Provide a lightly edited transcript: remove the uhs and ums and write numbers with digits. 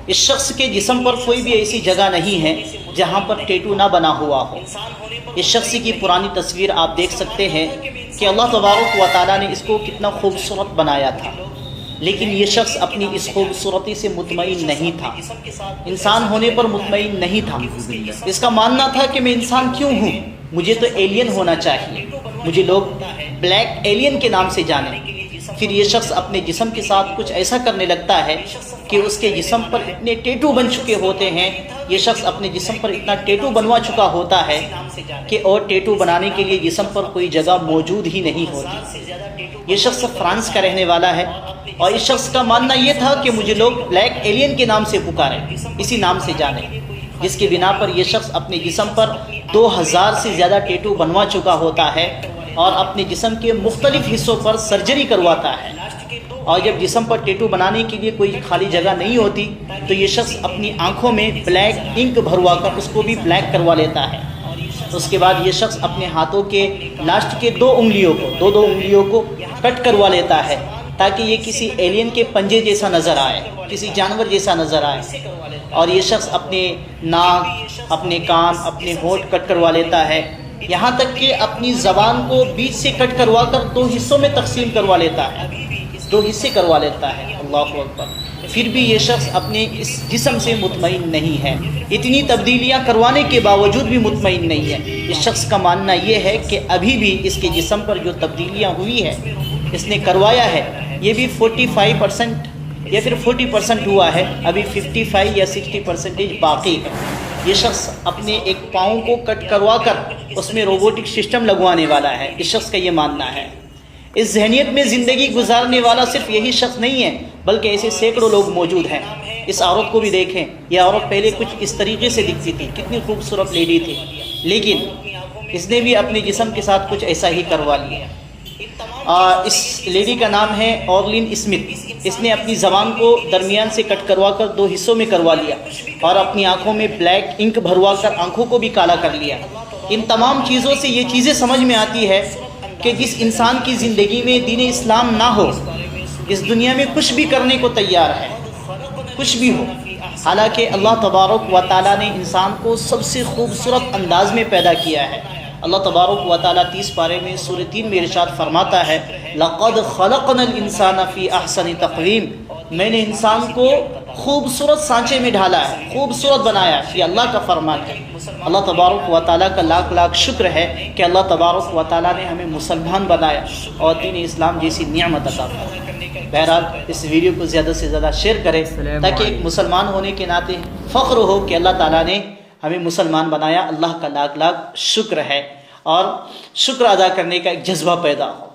اس شخص کے جسم پر کوئی بھی ایسی جگہ نہیں ہے جہاں پر ٹیٹو نہ بنا ہوا ہو۔ اس شخص کی پرانی تصویر آپ دیکھ سکتے ہیں کہ اللہ تبارک و تعالیٰ نے اس کو کتنا خوبصورت بنایا تھا، لیکن یہ شخص اپنی اس خوبصورتی سے مطمئن نہیں تھا، انسان ہونے پر مطمئن نہیں تھا۔ اس کا ماننا تھا کہ میں انسان کیوں ہوں، مجھے تو ایلین ہونا چاہیے، مجھے لوگ بلیک ایلین کے نام سے جانیں۔ پھر یہ شخص اپنے جسم کے ساتھ کچھ ایسا کرنے لگتا ہے کہ اس کے جسم پر اتنے ٹیٹو بن چکے ہوتے ہیں، یہ شخص اپنے جسم پر اتنا ٹیٹو بنوا چکا ہوتا ہے کہ اور ٹیٹو بنانے کے لیے جسم پر کوئی جگہ موجود ہی نہیں ہوتی۔ یہ شخص فرانس کا رہنے والا ہے اور اس شخص کا ماننا یہ تھا کہ مجھے لوگ بلیک ایلین کے نام سے پکاریں، اسی نام سے جانیں، جس کی بنا پر یہ شخص اپنے جسم پر 2000 سے زیادہ ٹیٹو بنوا چکا ہوتا ہے اور اپنے جسم کے مختلف حصوں پر سرجری کرواتا ہے۔ اور جب جسم پر ٹیٹو بنانے کے لیے کوئی خالی جگہ نہیں ہوتی تو یہ شخص اپنی آنکھوں میں بلیک انک بھروا کر اس کو بھی بلیک کروا لیتا ہے۔ اس کے بعد یہ شخص اپنے ہاتھوں کے لاسٹ کے دو انگلیوں کو کٹ کروا لیتا ہے تاکہ یہ کسی ایلین کے پنجے جیسا نظر آئے، کسی جانور جیسا نظر آئے۔ اور یہ شخص اپنے ناک، اپنے کان، اپنے ہونٹ کٹ کروا لیتا ہے، یہاں تک کہ اپنی زبان کو بیچ سے کٹ کروا کر 2 حصوں میں تقسیم کروا لیتا ہے، 2 حصے کروا لیتا ہے۔ اللہ اکبر۔ پھر بھی یہ شخص اپنے اس جسم سے مطمئن نہیں ہے، اتنی تبدیلیاں کروانے کے باوجود بھی مطمئن نہیں ہے۔ اس شخص کا ماننا یہ ہے کہ ابھی بھی اس کے جسم پر جو تبدیلیاں ہوئی ہے، اس نے کروایا ہے، یہ بھی 45% یا پھر 40% ہوا ہے، ابھی 55 یا 60% باقی ہے۔ یہ شخص اپنے ایک پاؤں کو کٹ کروا کر اس میں روبوٹک سسٹم لگوانے والا ہے، اس شخص کا یہ ماننا ہے۔ اس ذہنیت میں زندگی گزارنے والا صرف یہی شخص نہیں ہے، بلکہ ایسے سینکڑوں لوگ موجود ہیں۔ اس عورت کو بھی دیکھیں، یہ عورت پہلے کچھ اس طریقے سے دکھتی تھی، کتنی خوبصورت لیڈی تھی، لیکن اس نے بھی اپنے جسم کے ساتھ کچھ ایسا ہی کروا لیا۔ اس لیڈی کا نام ہے اورلین اسمتھ۔ اس نے اپنی زبان کو درمیان سے کٹ کروا کر 2 حصوں میں کروا لیا اور اپنی آنکھوں میں بلیک انک بھروا کر آنکھوں کو بھی کالا کر لیا۔ ان تمام چیزوں سے یہ چیزیں سمجھ میں آتی ہے کہ جس انسان کی زندگی میں دین اسلام نہ ہو، اس دنیا میں کچھ بھی کرنے کو تیار ہے، کچھ بھی ہو۔ حالانکہ اللہ تبارک و تعالیٰ نے انسان کو سب سے خوبصورت انداز میں پیدا کیا ہے۔ اللہ تبارک و تعالیٰ 30 پارے میں سورہ 3 میں ارشاد فرماتا ہے، لَقَدْ خَلَقْنَا الْإِنسَانَ فِي أَحْسَنِ تَقْوِيمٍ، میں نے انسان کو خوبصورت سانچے میں ڈھالا ہے، خوبصورت بنایا ہے۔ یہ اللہ کا فرمان ہے۔ اللہ تبارک و تعالیٰ کا لاکھ لاکھ شکر ہے کہ اللہ تبارک و تعالیٰ نے ہمیں مسلمان بنایا اور دین اسلام جیسی نعمت عطا فرمائی۔ بہرحال اس ویڈیو کو زیادہ سے زیادہ شیئر کریں تاکہ ایک مسلمان ہونے کے ناطے فخر ہو کہ اللہ تعالیٰ نے ہمیں مسلمان بنایا۔ اللہ کا لاکھ لاکھ شکر ہے اور شکر ادا کرنے کا ایک جذبہ پیدا ہو۔